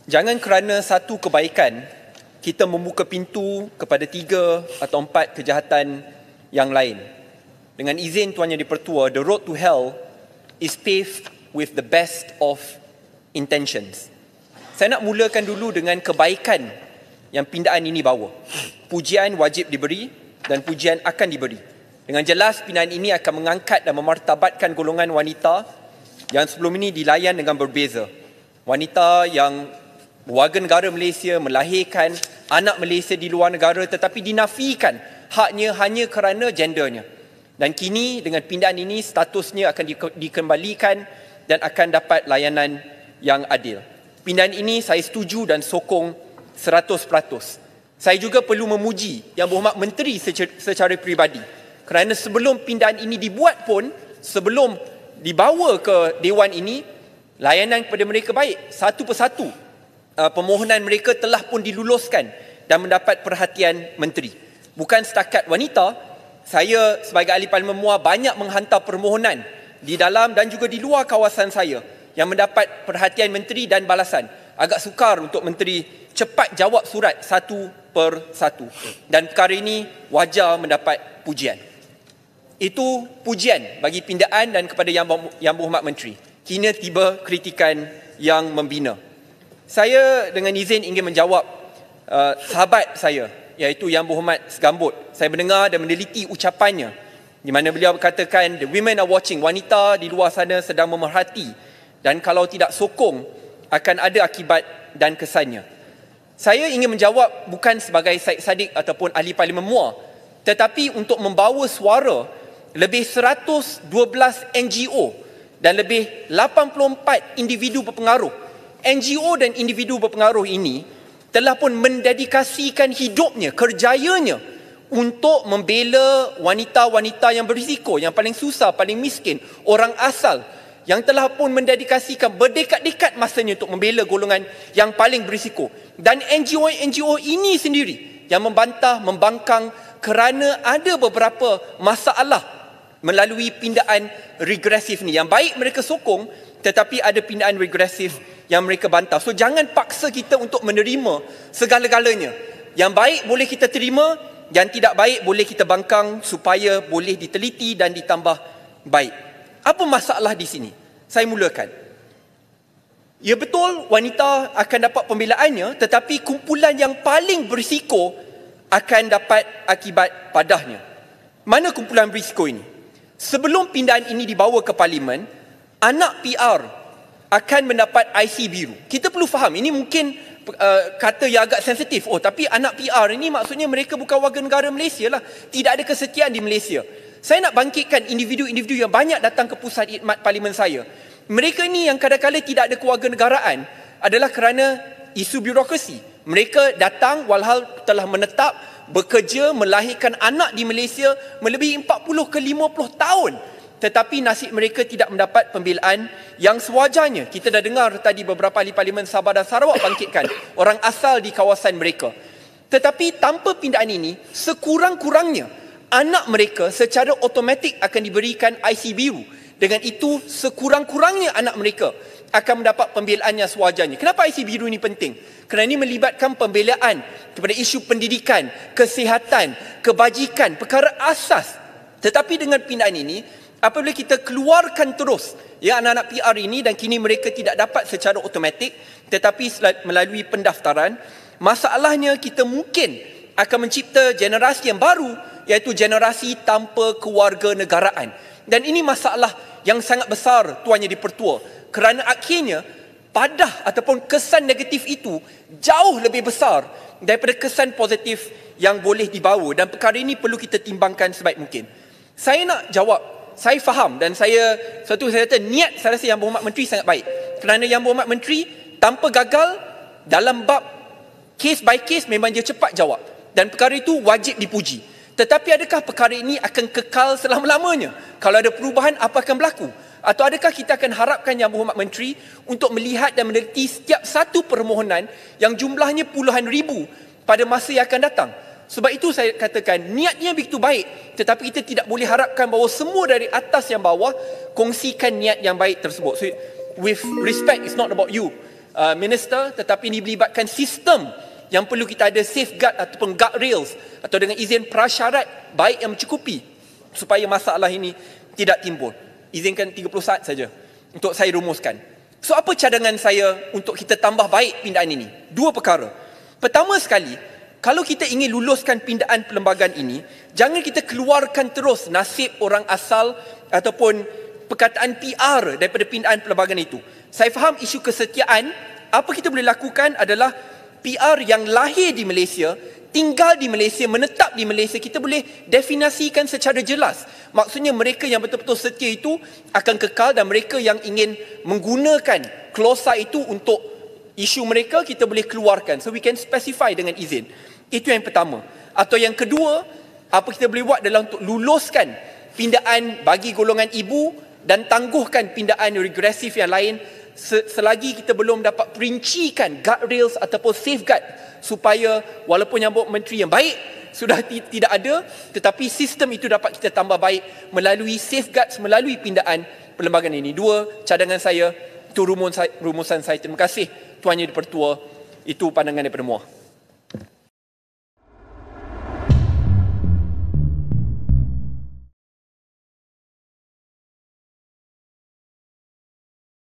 Jangan kerana satu kebaikan, kita membuka pintu kepada 3 atau 4 kejahatan yang lain. Dengan izin Tuan Yang di-Pertua, the road to hell is paved with the best of intentions. Saya nak mulakan dulu dengan kebaikan yang pindaan ini bawa. Pujian wajib diberi dan pujian akan diberi. Dengan jelas, pindaan ini akan mengangkat dan memartabatkan golongan wanita yang sebelum ini dilayan dengan berbeza. Wanita yang warga negara Malaysia melahirkan anak Malaysia di luar negara tetapi dinafikan haknya hanya kerana gendernya. Dan kini dengan pindaan ini statusnya akan dikembalikan dan akan dapat layanan yang adil. Pindaan ini saya setuju dan sokong 100%. Saya juga perlu memuji Yang Berhormat Menteri secara peribadi kerana sebelum pindaan ini dibuat pun, sebelum dibawa ke Dewan ini, layanan kepada mereka baik. Satu persatu permohonan mereka telah pun diluluskan dan mendapat perhatian menteri. Bukan setakat wanita, saya sebagai ahli Parlimen MUA banyak menghantar permohonan di dalam dan juga di luar kawasan saya yang mendapat perhatian menteri dan balasan. Agak sukar untuk menteri cepat jawab surat satu per satu. Dan perkara ini wajar mendapat pujian. Itu pujian bagi pindaan dan kepada Yang Berhormat Menteri. Kini tiba kritikan yang membina. Saya dengan izin ingin menjawab sahabat saya, iaitu Yang Berhormat Segambut. Saya mendengar dan meneliti ucapannya di mana beliau berkatakan, the women are watching, wanita di luar sana sedang memerhati dan kalau tidak sokong akan ada akibat dan kesannya. Saya ingin menjawab bukan sebagai Syed Saddiq ataupun ahli Parlimen MUA, tetapi untuk membawa suara lebih 112 NGO dan lebih 84 individu berpengaruh. NGO dan individu berpengaruh ini telah pun mendedikasikan hidupnya, kerjayanya untuk membela wanita-wanita yang berisiko, yang paling susah, paling miskin, orang asal, yang telah pun mendedikasikan berdekat-dekat masanya untuk membela golongan yang paling berisiko. Dan NGO ini sendiri yang membantah, membangkang kerana ada beberapa masalah melalui pindaan regresif ni. Yang baik mereka sokong, tetapi ada pindaan regresif yang mereka bantah. So jangan paksa kita untuk menerima segala-galanya. Yang baik boleh kita terima, yang tidak baik boleh kita bangkang supaya boleh diteliti dan ditambah baik. Apa masalah di sini? Saya mulakan. Ya betul, wanita akan dapat pembelaannya, tetapi kumpulan yang paling berisiko akan dapat akibat padahnya. Mana kumpulan berisiko ini? Sebelum pindaan ini dibawa ke Parlimen, anak PR akan mendapat IC biru. Kita perlu faham, ini mungkin kata yang agak sensitif. Oh, tapi anak PR ini maksudnya mereka bukan warga negara Malaysia lah. Tidak ada kesetiaan di Malaysia. Saya nak bangkitkan individu-individu yang banyak datang ke pusat khidmat Parlimen saya. Mereka ini yang kadang-kadang tidak ada kewarganegaraan adalah kerana isu birokrasi. Mereka datang walhal telah menetap, bekerja, melahirkan anak di Malaysia melebihi 40 ke 50 tahun. Tetapi nasib mereka tidak mendapat pembelaan yang sewajarnya. Kita dah dengar tadi beberapa ahli Parlimen Sabah dan Sarawak bangkitkan orang asal di kawasan mereka. Tetapi tanpa pindaan ini, sekurang-kurangnya anak mereka secara automatik akan diberikan IC biru. Dengan itu, sekurang-kurangnya anak mereka akan mendapat pembelaan yang sewajarnya. Kenapa IC biru ini penting? Kerana ini melibatkan pembelaan kepada isu pendidikan, kesihatan, kebajikan, perkara asas. Tetapi dengan pindaan ini, apabila kita keluarkan terus anak-anak PR ini dan kini mereka tidak dapat secara automatik tetapi melalui pendaftaran, masalahnya kita mungkin akan mencipta generasi yang baru, iaitu generasi tanpa kewarganegaraan. Dan ini masalah yang sangat besar Tuan Yang di-Pertua, kerana akhirnya padah ataupun kesan negatif itu jauh lebih besar daripada kesan positif yang boleh dibawa, dan perkara ini perlu kita timbangkan sebaik mungkin. Saya nak jawab, saya faham dan saya kata niat saya rasa Yang Berhormat Menteri sangat baik. Kerana Yang Berhormat Menteri tanpa gagal dalam bab case by case memang dia cepat jawab. Dan perkara itu wajib dipuji. Tetapi adakah perkara ini akan kekal selama-lamanya? Kalau ada perubahan, apa akan berlaku? Atau adakah kita akan harapkan Yang Berhormat Menteri untuk melihat dan meneliti setiap satu permohonan yang jumlahnya puluhan ribu pada masa yang akan datang? Sebab itu saya katakan niatnya begitu baik, tetapi kita tidak boleh harapkan bahawa semua dari atas yang bawah kongsikan niat yang baik tersebut. So, with respect, it's not about you, minister, tetapi ini melibatkan sistem yang perlu kita ada safeguard ataupun guardrails atau dengan izin prasyarat baik yang mencukupi supaya masalah ini tidak timbul. Izinkan 30 saat saja untuk saya rumuskan. So apa cadangan saya untuk kita tambah baik pindaan ini? Dua perkara. Pertama sekali, kalau kita ingin luluskan pindaan perlembagaan ini, jangan kita keluarkan terus nasib orang asal ataupun perkataan PR daripada pindaan perlembagaan itu. Saya faham isu kesetiaan. Apa kita boleh lakukan adalah PR yang lahir di Malaysia, tinggal di Malaysia, menetap di Malaysia, kita boleh definisikan secara jelas. Maksudnya mereka yang betul-betul setia itu akan kekal, dan mereka yang ingin menggunakan klausa itu untuk isu mereka, kita boleh keluarkan. So we can specify dengan izin. Itu yang pertama. Atau yang kedua, apa kita boleh buat adalah untuk luluskan pindaan bagi golongan ibu dan tangguhkan pindaan regresif yang lain selagi kita belum dapat perincikan guardrails ataupun safeguard, supaya walaupun nyambut menteri yang baik sudah tidak ada, tetapi sistem itu dapat kita tambah baik melalui safeguard, melalui pindaan perlembagaan ini. Dua cadangan saya, itu rumusan saya. Terima kasih Tuan Yang di-Pertua. Itu pandangan daripada MUA.